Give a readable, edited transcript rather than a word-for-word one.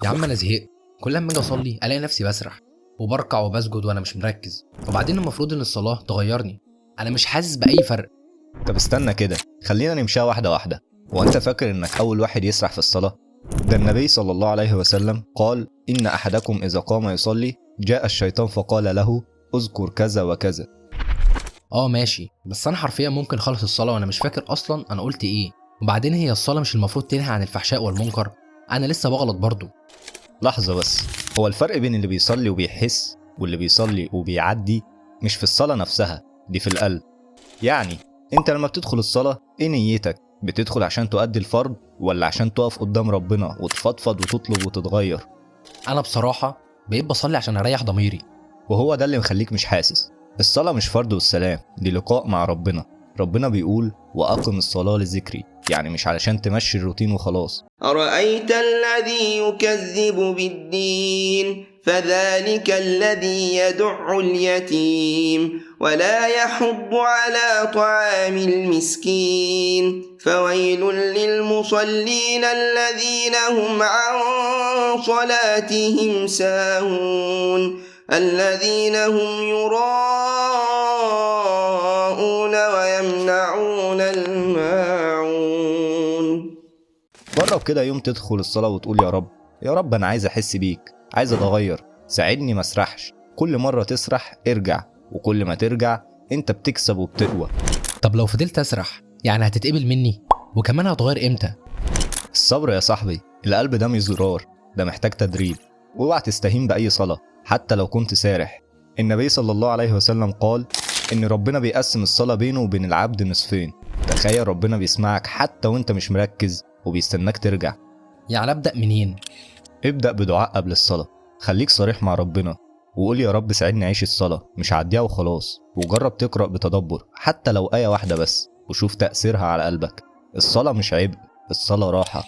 يا عم انا زهقت، كل لما اجي اصلي الاقي نفسي بسرح وبركع وبسجد وانا مش مركز. وبعدين المفروض ان الصلاه تغيرني، انا مش حاسس باي فرق. طب استنى كده، خلينا نمشيها واحدة واحدة. وانت فاكر انك اول واحد يسرح في الصلاة؟ ده النبي صلى الله عليه وسلم قال: ان احدكم اذا قام يصلي جاء الشيطان فقال له: اذكر كذا وكذا. اه ماشي، بس انا حرفيا ممكن اخلص الصلاه وانا مش فاكر اصلا انا قلت ايه. وبعدين هي الصلاه مش المفروض تنهي عن الفحشاء والمنكر؟ انا لسه بغلط برضو. لحظة بس، هو الفرق بين اللي بيصلي وبيحس واللي بيصلي وبيعدي مش في الصلاة نفسها، دي في القلب. يعني انت لما بتدخل الصلاة ايه نيتك؟ بتدخل عشان تؤدي الفرض ولا عشان تقف قدام ربنا وتفضفض وتطلب وتتغير؟ انا بصراحه بقيت بصلي عشان اريح ضميري. وهو ده اللي مخليك مش حاسس. الصلاة مش فرض والسلام، دي لقاء مع ربنا. ربنا بيقول: وأقم الصلاة لذكري، يعني مش علشان تمشي الروتين وخلاص. أرأيت الذي يكذب بالدين فذلك الذي يدع اليتيم ولا يحض على طعام المسكين فويل للمصلين الذين هم عن صلاتهم ساهون الذين هم يراءون ويمنعون الماعون. جرب كده يوم تدخل الصلاة وتقول: يا رب، يا رب أنا عايز أحس بيك، عايز أتغير، ساعدني ما اسرحش. كل مرة تسرح ارجع، وكل ما ترجع انت بتكسب وبتقوى. طب لو فضلت اسرح يعني هتتقبل مني؟ وكمان هتغير امتى؟ الصبر يا صاحبي، القلب ده مش زرار، ده محتاج تدريب. واوعى تستهين بأي صلاة حتى لو كنت سارح. النبي صلى الله عليه وسلم قال إن ربنا بيقسم الصلاة بينه وبين العبد نصفين. تخيل ربنا بيسمعك حتى وانت مش مركز وبيستناك ترجع. يعني ابدا منين؟ ابدأ بدعاء قبل الصلاة، خليك صريح مع ربنا وقول: يا رب ساعدني أعيش الصلاة، مش هعديها وخلاص. وجرب تقرأ بتدبر حتى لو آية واحدة بس، وشوف تأثيرها على قلبك. الصلاة مش عبء، الصلاة راحة.